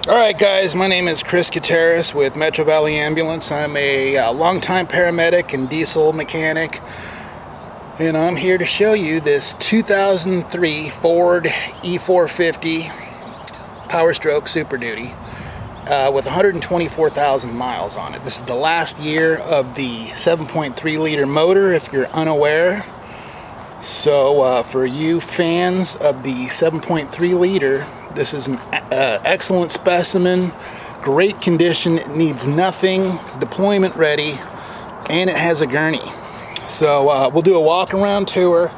Alright guys, my name is Chris Gutierrez with Metro Valley Ambulance. I'm a longtime paramedic and diesel mechanic, and I'm here to show you this 2003 Ford E450 Power Stroke Super Duty with 124,000 miles on it. This is the last year of the 7.3 liter motor, if you're unaware. So for you fans of the 7.3 liter, this is an excellent specimen, great condition, it needs nothing, deployment ready, and it has a gurney. So we'll do a walk around tour,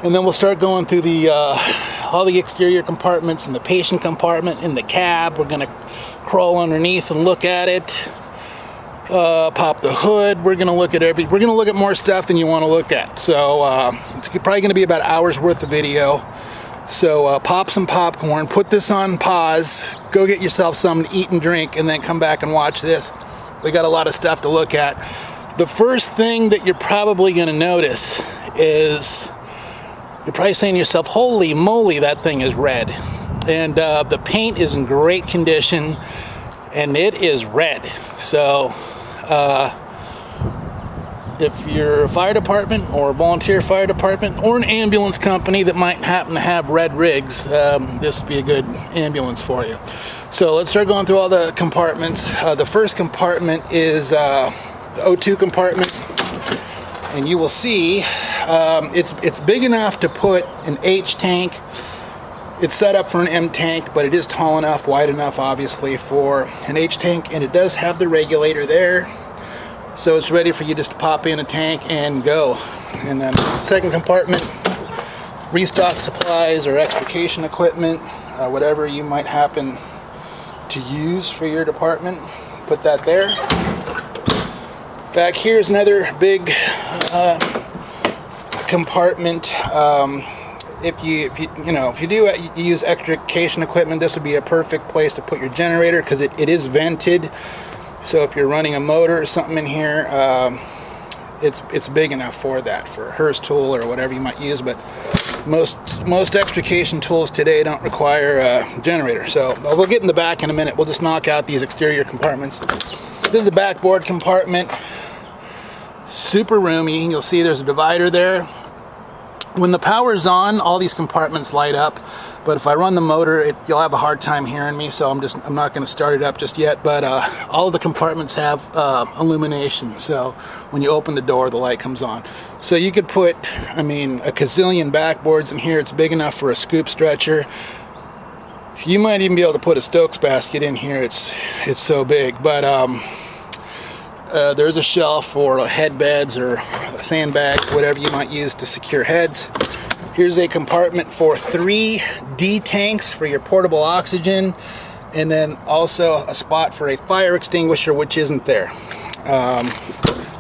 and then we'll start going through the all the exterior compartments and the patient compartment in the cab. We're going to crawl underneath and look at it. Pop the hood. We're gonna look at more stuff than you want to look at. So it's probably gonna be about an hour's worth of video. So pop some popcorn, put this on pause, go get yourself something to eat and drink, and then come back and watch this. We got a lot of stuff to look at. The first thing that you're probably gonna notice is you're probably saying to yourself, holy moly, that thing is red. And the paint is in great condition, and it is red. So if you're a fire department or a volunteer fire department or an ambulance company that might happen to have red rigs, this would be a good ambulance for you. So let's start going through all the compartments. The first compartment is the O2 compartment, and you will see it's big enough to put an H tank. It's set up for an M tank, but it is tall enough, wide enough, obviously, for an H tank, and it does have the regulator there, so it's ready for you just to pop in a tank and go. And then second compartment, restock supplies or extrication equipment, whatever you might happen to use for your department, put that there. Back here is another big compartment. If you do use extrication equipment, this would be a perfect place to put your generator, because it is vented. So if you're running a motor or something in here, it's big enough for that, for a Hurst tool or whatever you might use. But most extrication tools today don't require a generator. So we'll get in the back in a minute. We'll just knock out these exterior compartments. This is the backboard compartment. Super roomy. You'll see there's a divider there. When the power's on, all these compartments light up, but if I run the motor, you'll have a hard time hearing me, so I'm not going to start it up just yet. But all of the compartments have illumination, so when you open the door, the light comes on. So you could put, a gazillion backboards in here. It's big enough for a scoop stretcher. You might even be able to put a Stokes basket in here. It's so big. But there's a shelf or head beds or sandbags, whatever you might use to secure heads. Here's a compartment for 3 D tanks for your portable oxygen, and then also a spot for a fire extinguisher, which isn't there.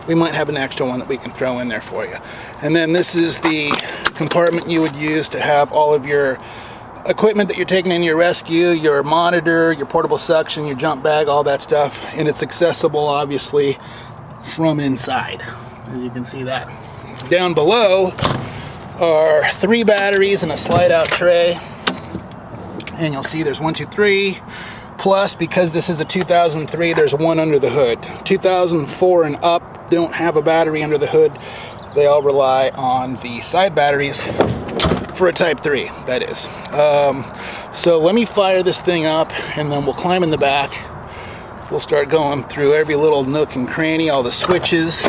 We might have an extra one that we can throw in there for you. And then this is the compartment you would use to have all of your equipment that you're taking in your rescue, your monitor, your portable suction, your jump bag, all that stuff. And it's accessible, obviously, from inside. As you can see that. Down below are 3 batteries and a slide-out tray. And you'll see there's 1, 2, 3. Plus, because this is a 2003, there's one under the hood. 2004 and up don't have a battery under the hood. They all rely on the side batteries for a Type 3, that is. So let me fire this thing up, and then we'll climb in the back. We'll start going through every little nook and cranny, all the switches.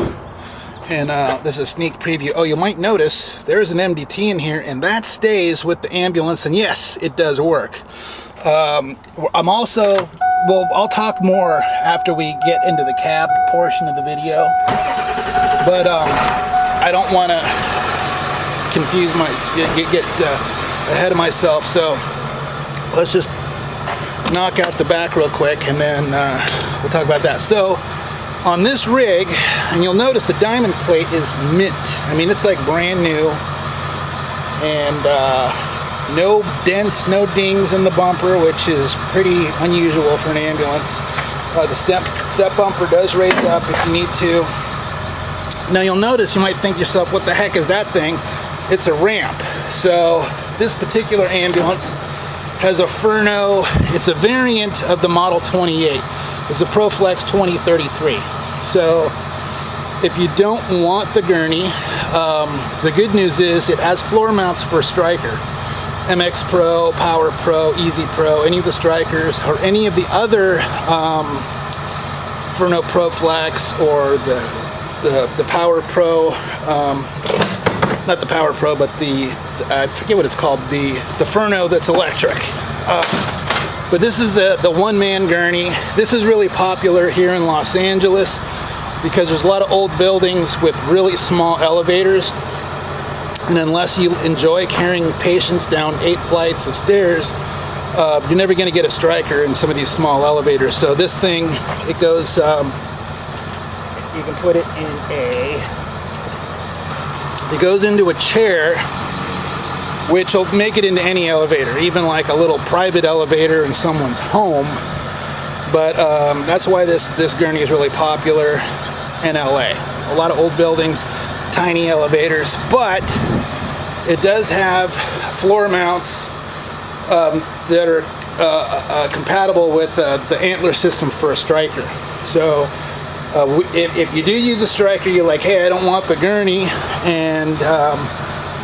And this is a sneak preview. Oh, you might notice there's an MDT in here, and that stays with the ambulance, and yes, it does work. I'll talk more after we get into the cab portion of the video, but I don't want to get ahead of myself, so let's just knock out the back real quick, and then we'll talk about that. So on this rig, and you'll notice the diamond plate is mint. It's like brand new, and no dents, no dings in the bumper, which is pretty unusual for an ambulance. The step bumper does raise up if you need to. Now you'll notice, you might think to yourself, what the heck is that thing? It's a ramp. So this particular ambulance has a Furno. It's a variant of the Model 28. It's a ProFlex 2033. So if you don't want the gurney, the good news is it has floor mounts for a striker. MX Pro, Power Pro, Easy Pro, any of the strikers, or any of the other Furno ProFlex, or the Power Pro, not the Power Pro, but I forget what it's called, the Furno that's electric. But this is the one-man gurney. This is really popular here in Los Angeles because there's a lot of old buildings with really small elevators. And unless you enjoy carrying patients down 8 flights of stairs, you're never going to get a striker in some of these small elevators. So this thing, it goes, you can put it in it goes into a chair, which will make it into any elevator, even like a little private elevator in someone's home. But that's why this gurney is really popular in LA. A lot of old buildings, tiny elevators, but it does have floor mounts that are compatible with the antler system for a striker. So if you do use a striker, you're like, hey, I don't want the gurney, and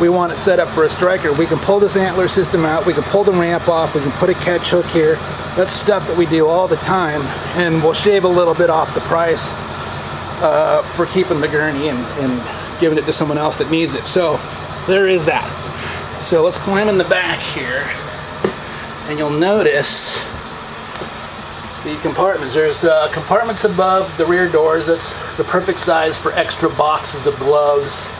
we want it set up for a striker, we can pull this antler system out, we can pull the ramp off, we can put a catch hook here. That's stuff that we do all the time, and we'll shave a little bit off the price for keeping the gurney and giving it to someone else that needs it. So there is that. So let's climb in the back here, and you'll notice the compartments. There's compartments above the rear doors. That's the perfect size for extra boxes of gloves.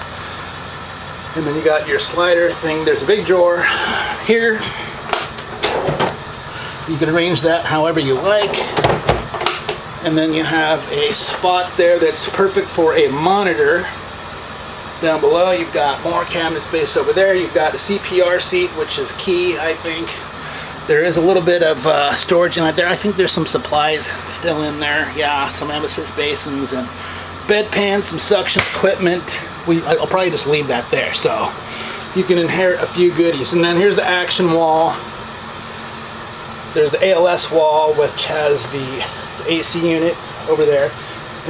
And then you got your slider thing. There's a big drawer here. You can arrange that however you like. And then you have a spot there that's perfect for a monitor. Down below, you've got more cabinet space over there. You've got a CPR seat, which is key, I think. There is a little bit of storage in it there. I think there's some supplies still in there. Yeah, some emesis basins and bedpans, some suction equipment. I'll probably just leave that there, so you can inherit a few goodies. And then here's the action wall. There's the ALS wall, which has the AC unit over there.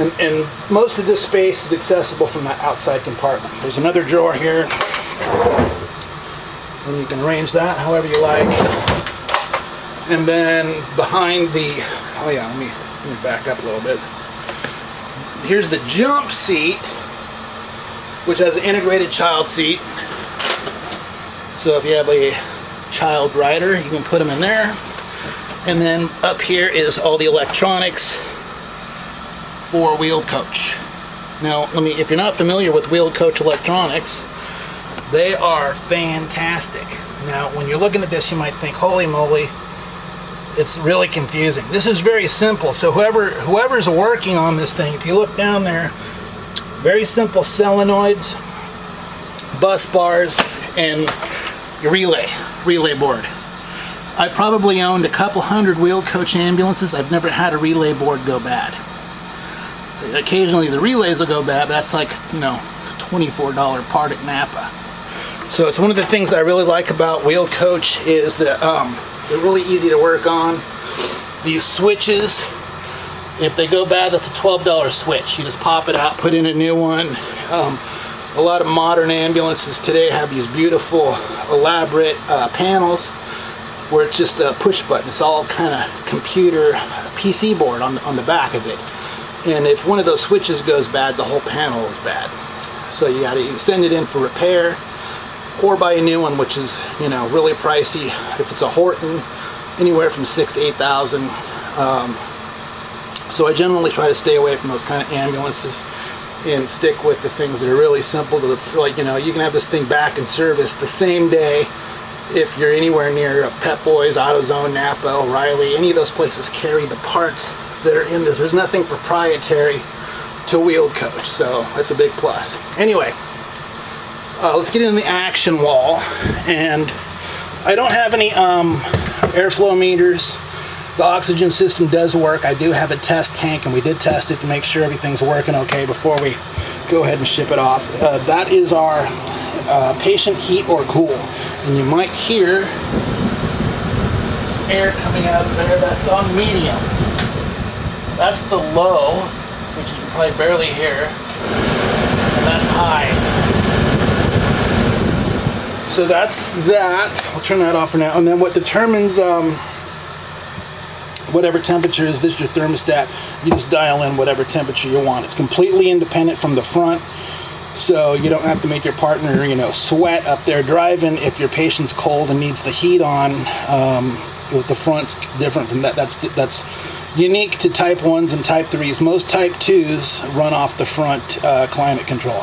And most of this space is accessible from that outside compartment. There's another drawer here, and you can arrange that however you like. And then behind the, oh yeah, let me back up a little bit. Here's the jump seat, which has an integrated child seat. So if you have a child rider, you can put them in there. And then up here is all the electronics for wheeled coach. Now, if you're not familiar with wheeled coach electronics, they are fantastic. Now, when you're looking at this, you might think, holy moly, it's really confusing. This is very simple. So whoever's working on this thing, if you look down there, very simple solenoids, bus bars, and your relay board. I've probably owned a couple hundred wheeled coach ambulances. I've never had a relay board go bad. Occasionally the relays will go bad, but that's like, $24 part at Napa. So it's one of the things I really like about wheeled coach is that they're really easy to work on. These switches, if they go bad, that's a $12 switch. You just pop it out, put in a new one. A lot of modern ambulances today have these beautiful, elaborate panels where it's just a push button. It's all kind of computer PC board on the back of it. And if one of those switches goes bad, the whole panel is bad. So you got to send it in for repair or buy a new one, which is really pricey. If it's a Horton, anywhere from $6,000 to $8,000. So I generally try to stay away from those kind of ambulances and stick with the things that are really simple. You can have this thing back in service the same day if you're anywhere near Pep Boys, AutoZone, Napa, O'Reilly. Any of those places carry the parts that are in this. There's nothing proprietary to wheeled coach, so that's a big plus. Anyway, let's get into the action wall. And I don't have any airflow meters. The oxygen system does work. I do have a test tank, and we did test it to make sure everything's working okay before we go ahead and ship it off. That is our patient heat or cool. And you might hear air coming out of there. That's on medium. That's the low, which you can probably barely hear. And that's high. So that's that. I'll turn that off for now. And then what determines whatever temperature is this your thermostat, you just dial in whatever temperature you want. It's completely independent from the front, so you don't have to make your partner, sweat up there driving if your patient's cold and needs the heat on. The front's different from that. That's unique to Type 1s and Type 3s. Most Type 2s run off the front climate control.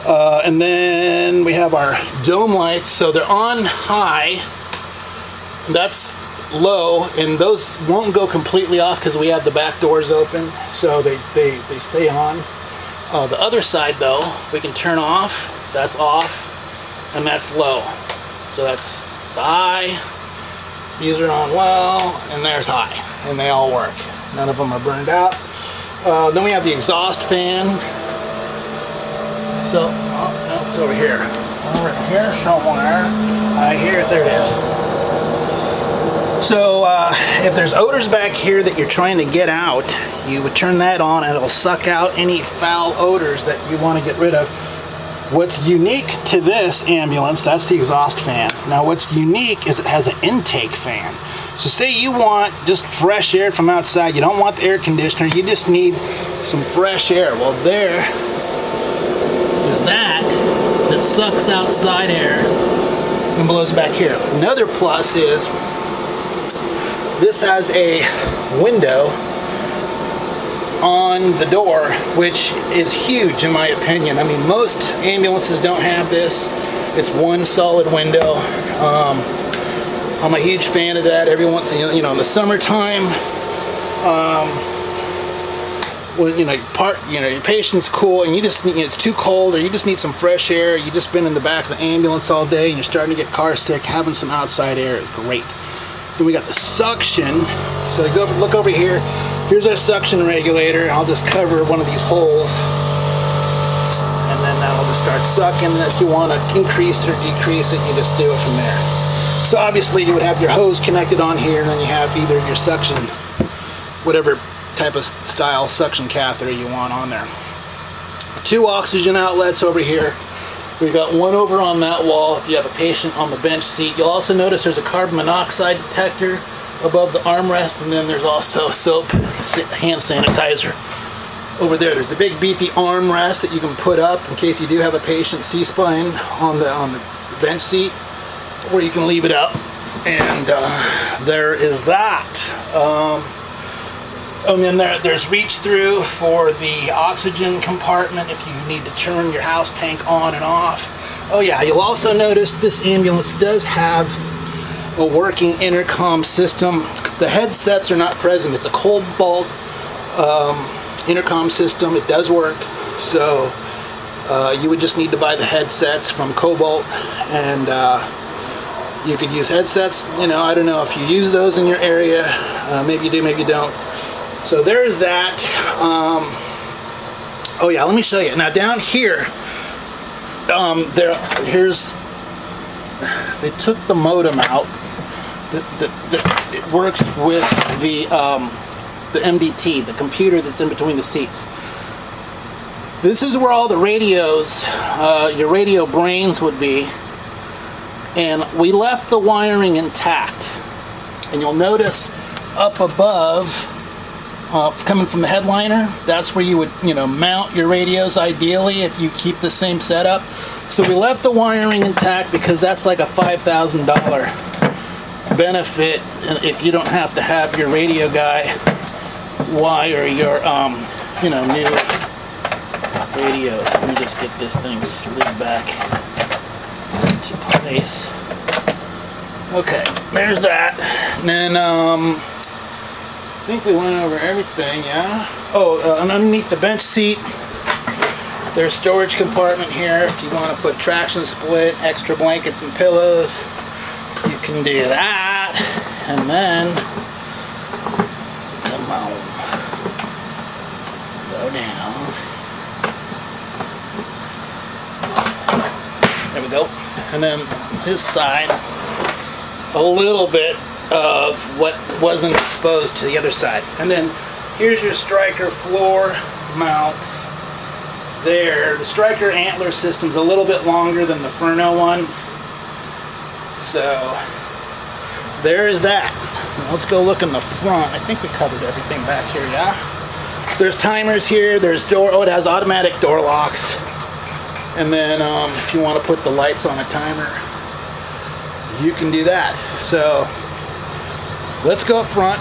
And then we have our dome lights. So they're on high. That's low, and those won't go completely off because we have the back doors open, so they stay on. The other side, though, we can turn off. That's off, and that's low. So that's the high. These are on low, and there's high, and they all work. None of them are burned out. Then we have the exhaust fan. So, no, it's over here. Over here somewhere. I hear it. There it is. So if there's odors back here that you're trying to get out, you would turn that on and it'll suck out any foul odors that you want to get rid of. What's unique to this ambulance, that's the exhaust fan. Now what's unique is it has an intake fan. So say you want just fresh air from outside, you don't want the air conditioner, you just need some fresh air. Well, there is that sucks outside air and blows back here. Another plus is this has a window on the door, which is huge in my opinion. I mean, most ambulances don't have this. It's one solid window. I'm a huge fan of that. Every once in in the summertime, when your patient's cool and you just it's too cold, or you just need some fresh air. You just been in the back of the ambulance all day and you're starting to get car sick. Having some outside air is great. Then we got the suction. So look over here. Here's our suction regulator. I'll just cover one of these holes, and then that'll just start sucking. If you want to increase or decrease it, you just do it from there. So obviously you would have your hose connected on here, and then you have either your suction, whatever type of style suction catheter you want on there. 2 oxygen outlets over here. We've got one over on that wall if you have a patient on the bench seat. You'll also notice there's a carbon monoxide detector above the armrest, and then there's also soap, hand sanitizer over there. There's a big beefy armrest that you can put up in case you do have a patient C-spine on the bench seat, or you can leave it up. And there is that. And then there's reach through for the oxygen compartment if you need to turn your house tank on and off. Oh yeah, you'll also notice this ambulance does have a working intercom system. The headsets are not present. It's a Cobalt intercom system. It does work. So you would just need to buy the headsets from Cobalt, and you could use headsets. I don't know if you use those in your area. Maybe you do, maybe you don't. So there's that. Oh yeah, let me show you. Now down here, they took the modem out. It works with the MDT, the computer that's in between the seats. This is where all the radios, your radio brains would be, and we left the wiring intact. And you'll notice up above, coming from the headliner, that's where you would mount your radios ideally if you keep the same setup. So we left the wiring intact because that's like a $5,000 benefit if you don't have to have your radio guy wire your new radios. Let me just get this thing slid back into place. Okay, there's that. And then I think we went over everything, yeah? Oh, and underneath the bench seat, there's a storage compartment here. If you want to put traction split, extra blankets and pillows, you can do that. And then, come on, go down. There we go. And then this side, a little bit of what wasn't exposed to the other side. And then here's your striker floor mounts there. The striker antler system's a little bit longer than the Furno one. So there's that. Let's go look in the front. I think we covered everything back here, yeah? There's timers here. There's it has automatic door locks. And then if you want to put the lights on a timer, you can do that. So let's go up front.